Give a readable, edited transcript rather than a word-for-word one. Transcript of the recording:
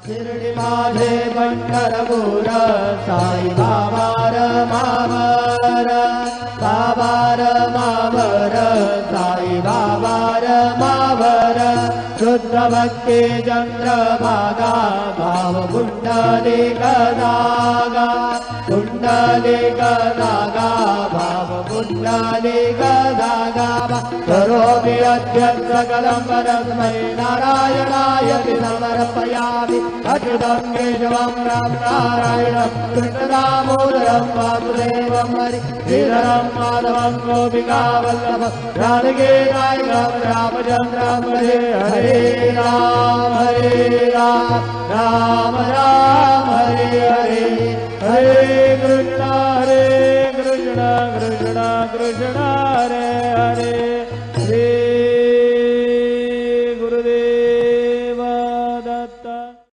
शिर्डी माझे पंढरपूर साई बाबा रमावर बाबा रमावर साई बाबा रमावर शुद्ध भक्ती चंद्रभागा भाव कुंडलिक नागा कुंडलिक नागा भाव कुंडलिक नागा करोमि अद्य सकलं परस्मै नारायणाय समर्पयामि अच्युतं केशवं राम नारायणं कृष्णदामोदरं वासुदेवं हरि श्रीधरं माधवं गोपिकावल्लभं जानकीनायकं रामचन्द्रं भजे हरे राम राम राम हरे हरे हरे कृष्ण कृष्ण कृष्ण